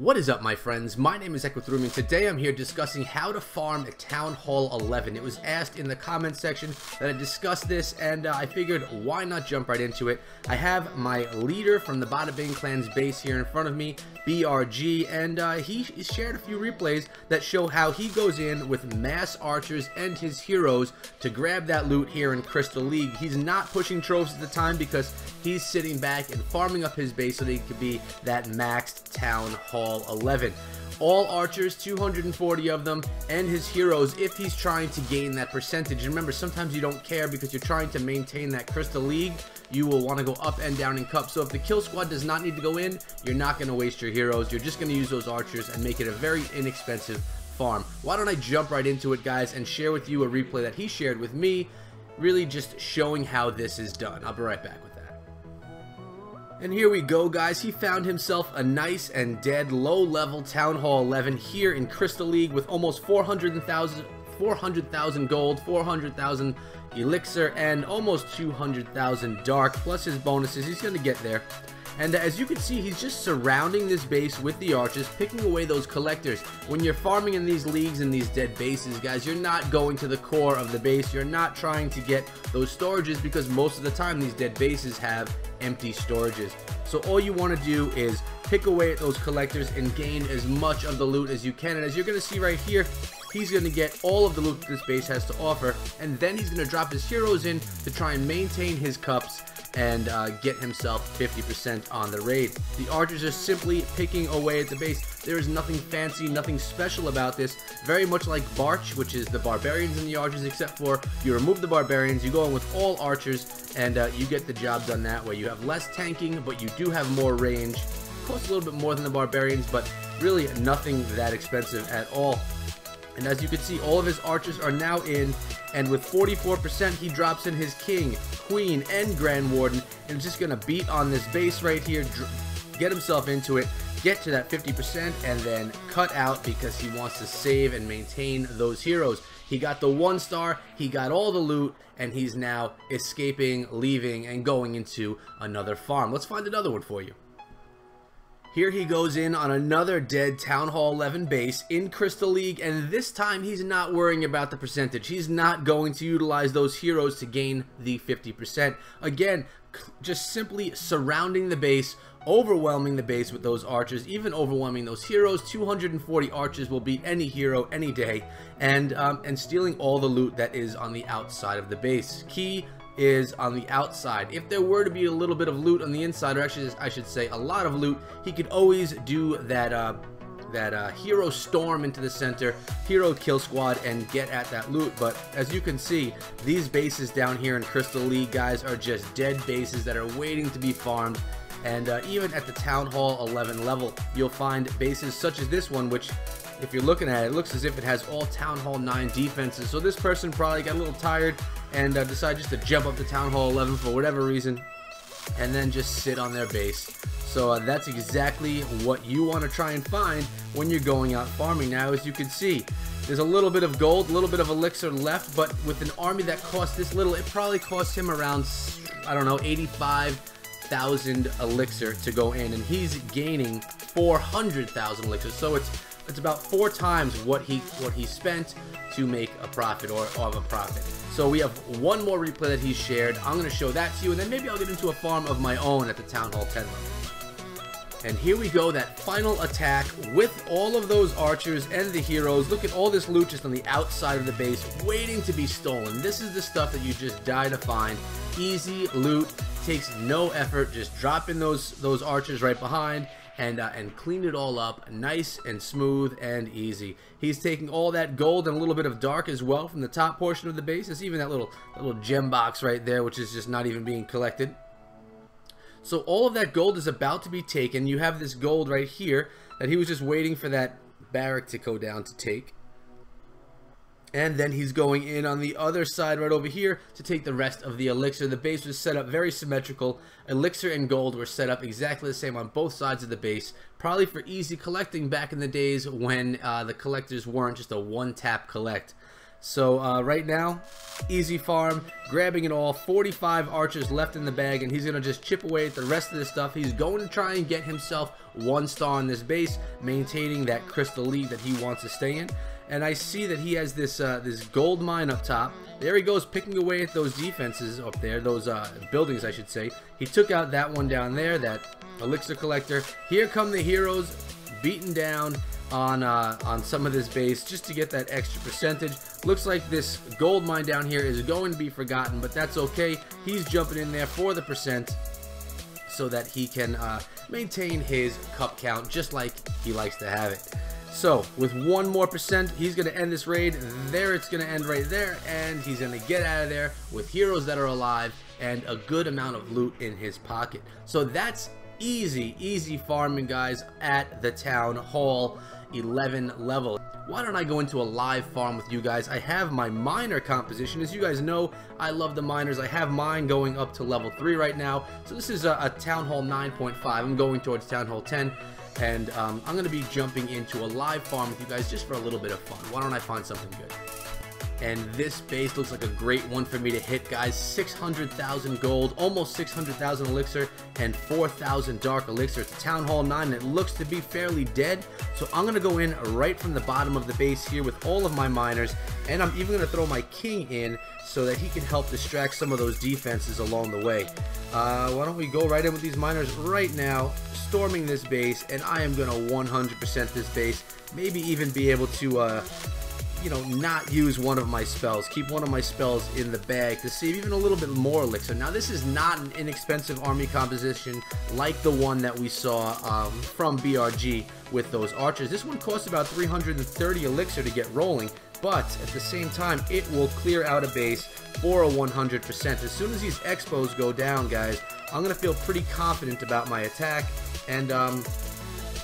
What is up, my friends? My name is Equithrumian, and today I'm here discussing how to farm at Town Hall 11. It was asked in the comment section that I discuss this, and I figured why not jump right into it. I have my leader from the Bada Bing Clan's base here in front of me, BRG, and he shared a few replays that show how he goes in with mass archers and his heroes to grab that loot here in Crystal League. He's not pushing trophies at the time because he's sitting back and farming up his base so that he could be that maxed Town Hall 11. All archers, 240 of them, and his heroes if he's trying to gain that percentage. And remember, sometimes you don't care because you're trying to maintain that Crystal League. You will want to go up and down in cups. So if the kill squad does not need to go in, you're not going to waste your heroes. You're just going to use those archers and make it a very inexpensive farm. Why don't I jump right into it, guys, and share with you a replay that he shared with me, really just showing how this is done. I'll be right back with that. And here we go, guys. He found himself a nice and dead low-level Town Hall 11 here in Crystal League with almost 400,000 gold, 400,000 elixir, and almost 200,000 dark, plus his bonuses. He's going to get there. And as you can see, he's just surrounding this base with the archers, picking away those collectors. When you're farming in these leagues and these dead bases, guys, you're not going to the core of the base. You're not trying to get those storages because most of the time these dead bases have empty storages. So all you want to do is pick away at those collectors and gain as much of the loot as you can. And as you're going to see right here, he's going to get all of the loot that this base has to offer, and then he's going to drop his heroes in to try and maintain his cups and get himself 50% on the raid. The archers are simply picking away at the base. There is nothing fancy, nothing special about this. Very much like Barch, which is the barbarians and the archers, except for you remove the barbarians, you go in with all archers, and you get the job done that way. You have less tanking, but you do have more range. Costs a little bit more than the barbarians, but really nothing that expensive at all. And as you can see, all of his archers are now in, and with 44%, he drops in his king, queen, and grand warden, and is just going to beat on this base right here, get himself into it, get to that 50%, and then cut out because he wants to save and maintain those heroes. He got the 1-star, he got all the loot, and he's now escaping, leaving, and going into another farm. Let's find another one for you. Here he goes in on another dead Town Hall 11 base in Crystal League, and this time he's not worrying about the percentage. He's not going to utilize those heroes to gain the 50%. Again, just simply surrounding the base, overwhelming the base with those archers, even overwhelming those heroes. 240 archers will beat any hero any day, and stealing all the loot that is on the outside of the base. Key is on the outside. If there were to be a little bit of loot on the inside, or actually I should say a lot of loot, he could always do that hero storm into the center, hero kill squad, and get at that loot. But as you can see, these bases down here in Crystal League, guys, are just dead bases that are waiting to be farmed. And even at the Town Hall 11 level, you'll find bases such as this one, which, if you're looking at it, it looks as if it has all Town Hall 9 defenses. So this person probably got a little tired and decided just to jump up to Town Hall 11 for whatever reason, and then just sit on their base. So that's exactly what you want to try and find when you're going out farming. Now, as you can see, there's a little bit of gold, a little bit of elixir left, but with an army that costs this little, it probably costs him around, I don't know, 85,000 elixir to go in, and he's gaining 400,000 elixir. So it's about 4 times what he spent to make a profit, or of a profit. So we have one more replay that he shared. I'm going to show that to you, and then maybe I'll get into a farm of my own at the Town Hall 10 level. And here we go, that final attack with all of those archers and the heroes. Look at all this loot just on the outside of the base, waiting to be stolen. This is the stuff that you just die to find. Easy loot, takes no effort. Just drop in those archers right behind, and clean it all up nice and smooth and easy. He's taking all that gold and a little bit of dark as well from the top portion of the base. There's even that little gem box right there, which is just not even being collected. So all of that gold is about to be taken. You have this gold right here that he was just waiting for that barrack to go down to take. And then he's going in on the other side right over here to take the rest of the elixir. The base was set up very symmetrical. Elixir and gold were set up exactly the same on both sides of the base. Probably for easy collecting back in the days when the collectors weren't just a one-tap collect. So right now, easy farm, grabbing it all, 45 archers left in the bag, and he's going to just chip away at the rest of the stuff. He's going to try and get himself 1 star on this base, maintaining that crystal league that he wants to stay in. And I see that he has this this gold mine up top. There he goes, picking away at those defenses up there, those buildings I should say. He took out that one down there, that elixir collector. Here come the heroes, beaten down on some of this base just to get that extra percentage. Looks like this gold mine down here is going to be forgotten, but that's okay. He's jumping in there for the percent so that he can maintain his cup count just like he likes to have it. So with 1 more percent, he's going to end this raid. There, it's going to end right there, and he's going to get out of there with heroes that are alive and a good amount of loot in his pocket. So that's easy farming, guys, at the Town Hall 11 level. Why don't I go into a live farm with you guys? I have my miner composition. As you guys know, I love the miners. I have mine going up to level 3 right now. So this is a Town Hall 9.5. I'm going towards Town Hall 10. And I'm going to be jumping into a live farm with you guys just for a little bit of fun. Why don't I find something good? And this base looks like a great one for me to hit, guys. 600,000 gold, almost 600,000 elixir, and 4,000 dark elixir. It's a Town Hall 9, and it looks to be fairly dead. So I'm going to go in right from the bottom of the base here with all of my miners, and I'm even going to throw my king in so that he can help distract some of those defenses along the way. Why don't we go right in with these miners right now, storming this base, and I am going to 100% this base. Maybe even be able to you know, not use one of my spells, keep one of my spells in the bag to save even a little bit more elixir. Now this is not an inexpensive army composition like the one that we saw from BRG with those archers. This one costs about 330 elixir to get rolling, but at the same time it will clear out a base for a 100%. As soon as these expos go down, guys, I'm going to feel pretty confident about my attack, and I'm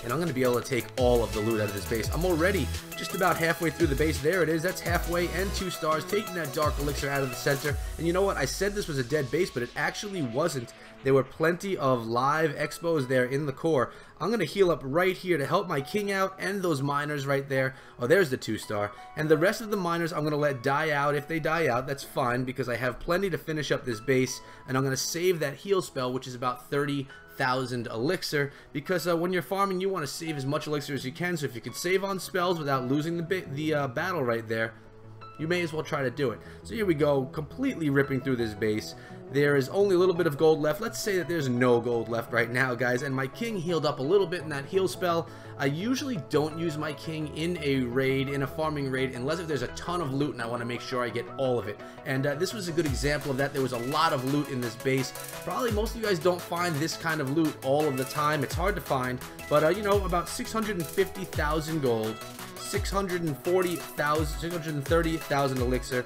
going to be able to take all of the loot out of this base. I'm already just about halfway through the base. There it is. That's halfway and 2 stars, taking that dark elixir out of the center. And you know what? I said this was a dead base, but it actually wasn't. There were plenty of live expos there in the core. I'm going to heal up right here to help my king out and those miners right there. Oh, there's the 2-star. And the rest of the miners I'm going to let die out. If they die out, that's fine because I have plenty to finish up this base. And I'm going to save that heal spell, which is about 30,000 elixir, because when you're farming you want to save as much elixir as you can. So if you can save on spells without losing the battle right there, you may as well try to do it. So here we go, completely ripping through this base. There is only a little bit of gold left. Let's say that there's no gold left right now, guys, and my king healed up a little bit in that heal spell. I usually don't use my king in a raid, in a farming raid, unless if there's a ton of loot and I want to make sure I get all of it. And this was a good example of that. There was a lot of loot in this base. Probably most of you guys don't find this kind of loot all of the time. It's hard to find, but you know, about 650,000 gold, 630,000 elixir,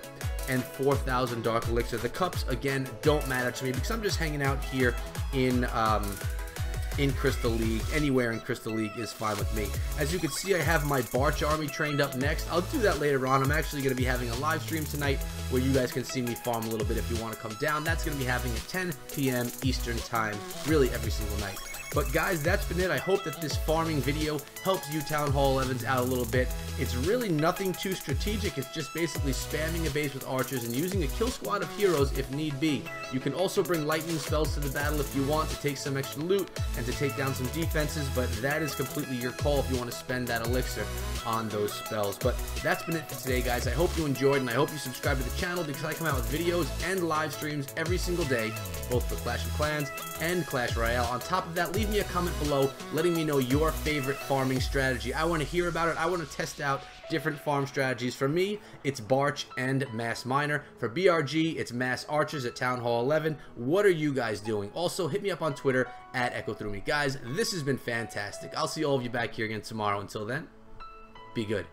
and 4,000 dark elixir. The cups again don't matter to me because I'm just hanging out here in Crystal League. Anywhere in Crystal League is fine with me. As you can see, I have my Barch army trained up next. I'll do that later on. I'm actually going to be having a live stream tonight where you guys can see me farm a little bit if you want to come down. That's going to be happening at 10 p.m. Eastern time, really every single night. But guys, that's been it. I hope that this farming video helps you Town Hall 11s out a little bit. It's really nothing too strategic. It's just basically spamming a base with archers and using a kill squad of heroes if need be. You can also bring lightning spells to the battle if you want to take some extra loot and to take down some defenses, but that is completely your call if you want to spend that elixir on those spells. But that's been it for today, guys. I hope you enjoyed, and I hope you subscribe to the channel because I come out with videos and live streams every single day, both for Clash of Clans and Clash Royale. On top of that, leave me a comment below letting me know your favorite farming strategy. I want to hear about it. I want to test out different farm strategies. For me, it's Barch and Mass Miner. For BRG, it's Mass Archers at Town Hall 11. What are you guys doing? Also, hit me up on Twitter at EchoThroughMe. Guys, this has been fantastic. I'll see all of you back here again tomorrow. Until then, be good.